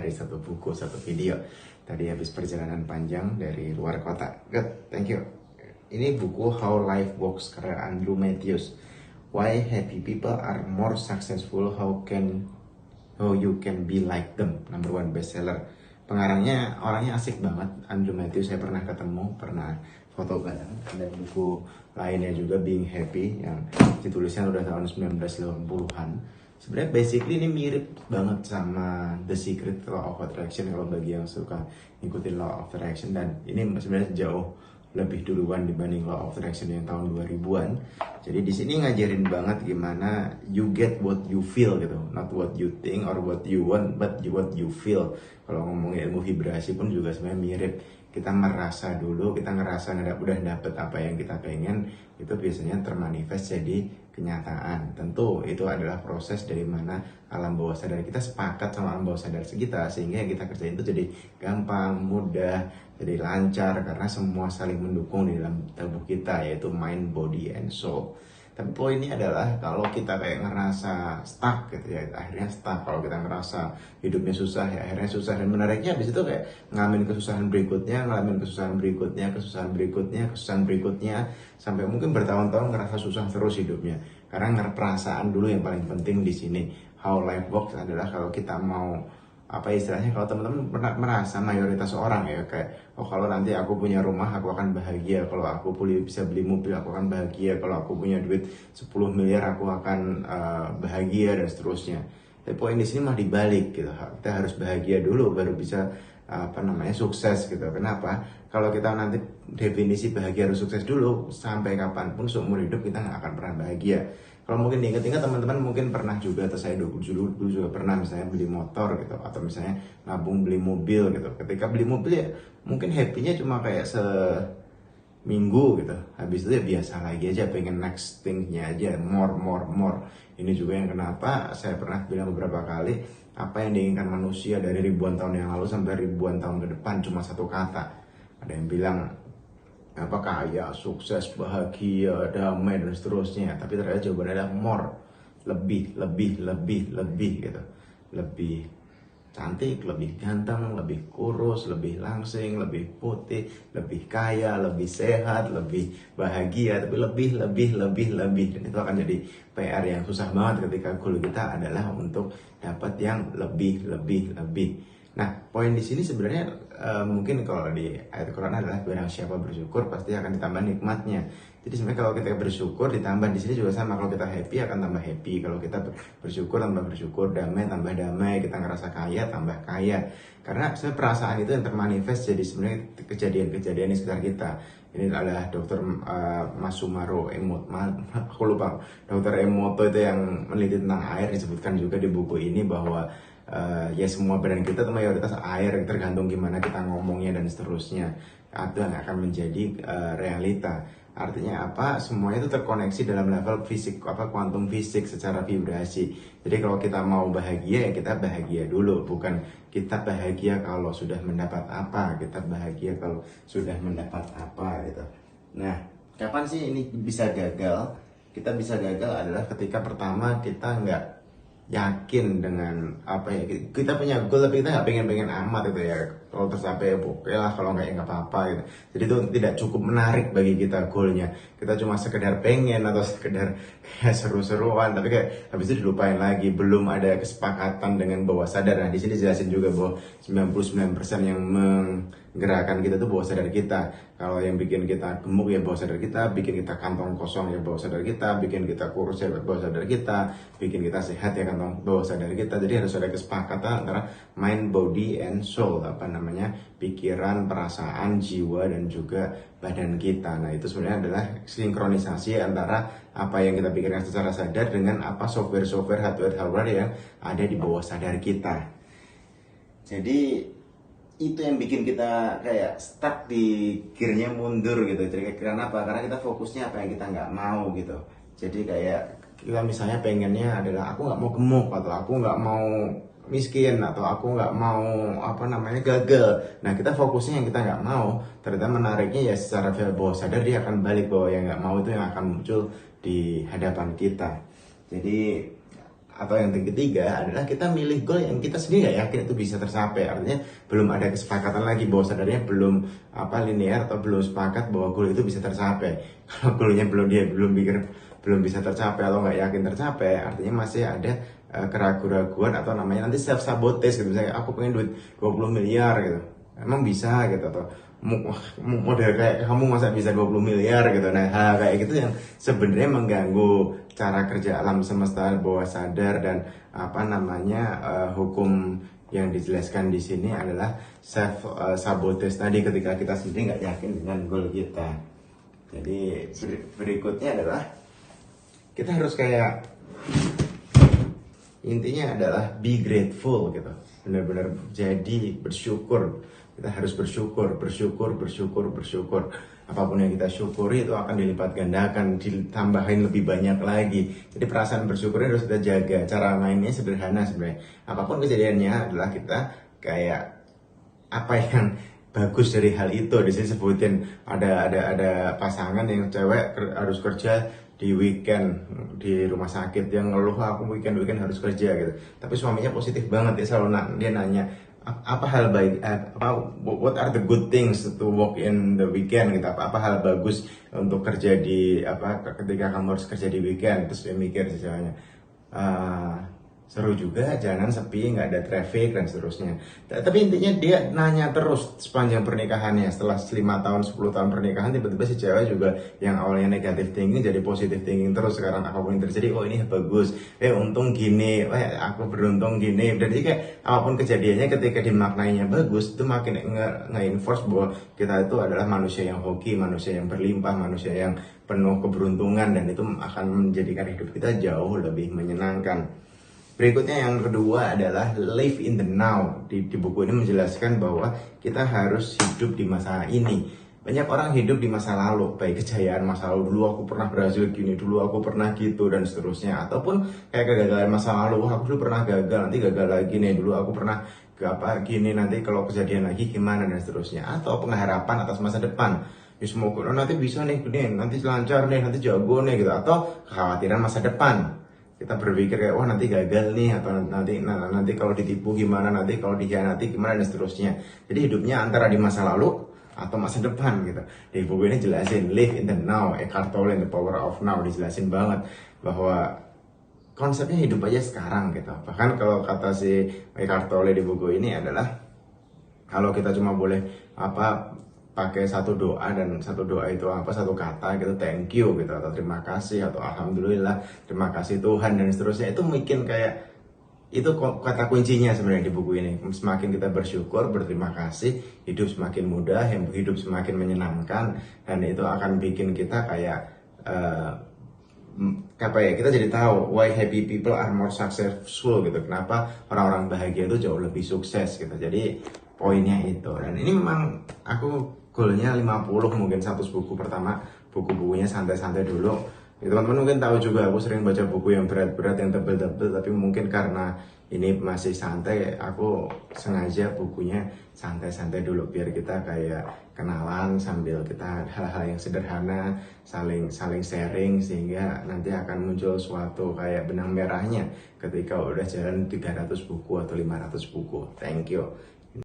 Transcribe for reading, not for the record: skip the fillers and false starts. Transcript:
dari satu buku, satu video. Tadi habis perjalanan panjang dari luar kota. Good, thank you. Ini buku How Life Works karya Andrew Matthews. Why Happy People Are More Successful, How You Can Be Like Them, #1 bestseller. Pengarangnya orangnya asik banget, Andrew Matthews. Saya pernah ketemu, pernah foto bareng. Dan buku lainnya juga, Being Happy, yang ditulisnya udah tahun 1980-an. Sebenarnya basically ini mirip banget sama The Secret, Law of Attraction, kalau bagi yang suka ngikutin Law of Attraction. Dan ini sebenarnya jauh lebih duluan dibanding Law of Attraction yang tahun 2000-an. Jadi di sini ngajarin banget gimana you get what you feel gitu, not what you think or what you want, but what you feel. Kalau ngomongin ilmu vibrasi pun juga sebenarnya mirip. Kita merasa dulu, kita ngerasa udah dapet apa yang kita pengen, itu biasanya termanifest jadi kenyataan. Tentu itu adalah proses dari mana alam bawah sadar kita sepakat sama alam bawah sadar kita, sehingga yang kita kerjain itu jadi gampang, mudah, jadi lancar, karena semua saling mendukung di dalam tubuh kita, yaitu mind, body, and soul. Tapi poinnya adalah kalau kita kayak ngerasa stuck gitu ya, akhirnya stuck. Kalau kita ngerasa hidupnya susah, ya akhirnya susah. Dan menariknya habis itu kayak ngalamin kesusahan berikutnya, kesusahan berikutnya, sampai mungkin bertahun-tahun ngerasa susah terus hidupnya. Karena perasaan dulu yang paling penting di sini. How life works adalah kalau kita mau, apa istilahnya, kalau teman-teman pernah merasa mayoritas orang ya kayak, oh kalau nanti aku punya rumah aku akan bahagia, kalau aku bisa beli mobil aku akan bahagia, kalau aku punya duit 10 miliar aku akan bahagia, dan seterusnya. Tapi poin di sini mah dibalik gitu, kita harus bahagia dulu baru bisa sukses gitu. Kenapa? Kalau kita nanti definisi bahagia harus sukses dulu, sampai kapanpun seumur hidup kita nggak akan pernah bahagia. Kalau mungkin diingat-ingat teman-teman mungkin pernah juga, atau saya dulu juga pernah misalnya beli motor gitu, atau misalnya nabung beli mobil gitu. Ketika beli mobil ya mungkin happy-nya cuma kayak seminggu gitu, habis itu ya biasa lagi aja, pengen next thing-nya aja, more. Ini juga yang kenapa saya pernah bilang beberapa kali, apa yang diinginkan manusia dari ribuan tahun yang lalu sampai ribuan tahun ke depan cuma satu kata. Ada yang bilang apa, kaya, sukses, bahagia, damai, dan seterusnya. Tapi ternyata jawabannya adalah more, lebih gitu. Lebih cantik, lebih ganteng, lebih kurus, lebih langsing, lebih putih, lebih kaya, lebih sehat, lebih bahagia, tapi lebih. Dan itu akan jadi PR yang susah banget ketika goal kita adalah untuk dapat yang lebih. Nah, poin di sini sebenarnya mungkin kalau di ayat Quran adalah barang siapa bersyukur pasti akan ditambah nikmatnya. Jadi sebenarnya kalau kita bersyukur ditambah, di sini juga sama. Kalau kita happy akan tambah happy, kalau kita bersyukur tambah bersyukur, damai tambah damai, kita ngerasa kaya tambah kaya. Karena sebenarnya perasaan itu yang termanifest jadi sebenarnya kejadian di sekitar kita. Ini adalah Dr. Masumaro Emoto, aku lupa, Dr. Emoto itu yang meneliti tentang air, disebutkan juga di buku ini bahwa ya semua badan kita itu mayoritas air, tergantung gimana kita ngomongnya dan seterusnya, itu yang akan menjadi realita. Artinya apa? Semuanya itu terkoneksi dalam level fisik, kuantum fisik secara vibrasi. Jadi kalau kita mau bahagia ya kita bahagia dulu, bukan kita bahagia kalau sudah mendapat apa, kita bahagia kalau sudah mendapat apa gitu. Nah, kapan sih ini bisa gagal? Kita bisa gagal adalah ketika pertama kita nggak yakin dengan apa ya, kita punya goal tapi kita nggak pengen amat gitu ya, kalau tercapai ya oke lah, kalau nggak apa-apa gitu. Jadi itu tidak cukup menarik bagi kita goalnya, kita cuma sekedar pengen atau sekedar kayak seru-seruan, tapi kayak habis itu dilupain lagi, belum ada kesepakatan dengan bawah sadar. Nah di sini jelasin juga bahwa 99% yang menggerakkan kita itu bawah sadar kita. Kalau yang bikin kita gemuk ya bawah sadar kita, bikin kita kantong kosong ya bawah sadar kita, bikin kita kurus ya bawah sadar kita, bikin kita sehat ya kantong bawah sadar kita. Jadi harus ada kesepakatan antara mind, body, and soul, pikiran, perasaan, jiwa, dan juga badan kita. Nah itu sebenarnya adalah sinkronisasi antara apa yang kita pikirkan secara sadar dengan apa software, hardware yang ada di bawah sadar kita. Jadi itu yang bikin kita kayak stuck di gearnya mundur gitu. Jadi karena apa? Karena kita fokusnya apa yang kita nggak mau gitu. Jadi kayak kita misalnya pengennya adalah aku nggak mau gemuk, atau aku nggak mau miskin, atau aku nggak mau gagal. Nah kita fokusnya yang kita nggak mau. Ternyata menariknya ya secara bawah sadar dia akan balik bahwa yang nggak mau itu yang akan muncul di hadapan kita. Jadi atau yang ketiga adalah kita milih goal yang kita sendiri nggak yakin itu bisa tercapai. Artinya belum ada kesepakatan lagi bahwa sadarnya belum linear atau belum sepakat bahwa goal itu bisa tercapai. Kalau goalnya belum bisa tercapai atau nggak yakin tercapai, artinya masih ada keraguan-keraguan atau namanya nanti self sabotage gitu. Misalnya aku pengen duit 20 miliar gitu, emang bisa gitu, atau model kayak kamu masa bisa 20 miliar gitu. Nah, hal kayak gitu yang sebenarnya mengganggu cara kerja alam semesta bawah sadar, dan hukum yang dijelaskan di sini adalah self sabotage tadi, ketika kita sendiri nggak yakin dengan goal kita. Jadi berikutnya adalah kita harus kayak, intinya adalah be grateful gitu, benar-benar jadi bersyukur. Kita harus bersyukur. Apapun yang kita syukuri itu akan dilipat gandakan, ditambahin lebih banyak lagi. Jadi perasaan bersyukurnya harus kita jaga. Cara mainnya sederhana sebenarnya. Apapun kejadiannya adalah kita kayak apa yang bagus dari hal itu. Di sini sebutin ada pasangan yang cewek harus kerja di weekend di rumah sakit, dia ngeluh aku weekend harus kerja gitu. Tapi suaminya positif banget, dia selalu dia nanya apa hal baik, what are the good things to work in the weekend gitu, apa hal bagus untuk kerja di ketika kamu harus kerja di weekend. Terus dia mikir misalnya seru juga, jalanan sepi, nggak ada traffic dan seterusnya. Tapi intinya dia nanya terus sepanjang pernikahannya. Setelah 5 tahun 10 tahun pernikahan, tiba-tiba si cewek juga yang awalnya negatif thinking jadi positif thinking terus. Sekarang apapun yang terjadi, oh ini bagus, untung gini, aku beruntung gini. Jadi kayak apapun kejadiannya, ketika dimaknainya bagus, itu makin nge-enforce bahwa kita itu adalah manusia yang hoki, manusia yang berlimpah, manusia yang penuh keberuntungan, dan itu akan menjadikan hidup kita jauh lebih menyenangkan. Berikutnya yang kedua adalah live in the now. Di buku ini menjelaskan bahwa kita harus hidup di masa ini. Banyak orang hidup di masa lalu, baik kejayaan masa lalu, dulu aku pernah berhasil gini, dulu aku pernah gitu, dan seterusnya. Ataupun kayak kegagalan masa lalu, aku dulu pernah gagal, nanti gagal lagi nih, dulu aku pernah gini, nanti kalau kejadian lagi gimana, dan seterusnya. Atau pengharapan atas masa depan, ya semoga nanti bisa nih, nanti lancar nih, nanti jago nih gitu. Atau kekhawatiran masa depan, kita berpikir kayak wah nanti gagal nih, atau nanti kalau ditipu gimana, nanti kalau dikhianati gimana, dan seterusnya. Jadi hidupnya antara di masa lalu atau masa depan gitu. Di buku ini jelasin live in the now, Eckhart Tolle, The Power of Now, dijelasin banget bahwa konsepnya hidup aja sekarang gitu. Bahkan kalau kata si Eckhart Tolle di buku ini adalah kalau kita cuma boleh pakai satu doa, dan satu doa itu satu kata gitu, thank you gitu, atau terima kasih, atau alhamdulillah, terima kasih Tuhan, dan seterusnya. Itu mungkin kayak itu kata kuncinya sebenarnya di buku ini. Semakin kita bersyukur, berterima kasih, hidup semakin mudah, hidup semakin menyenangkan, dan itu akan bikin kita kayak kita jadi tahu why happy people are more successful gitu. Kenapa orang-orang bahagia itu jauh lebih sukses gitu. Jadi poinnya itu. Dan ini memang aku goalnya 50, mungkin 100 buku pertama, buku-bukunya santai-santai dulu. Teman-teman mungkin tahu juga aku sering baca buku yang berat-berat, yang tebel-tebel, tapi mungkin karena ini masih santai, aku sengaja bukunya santai-santai dulu, biar kita kayak kenalan sambil kita hal-hal yang sederhana, saling sharing, sehingga nanti akan muncul suatu kayak benang merahnya ketika udah jalan 300 buku atau 500 buku. Thank you.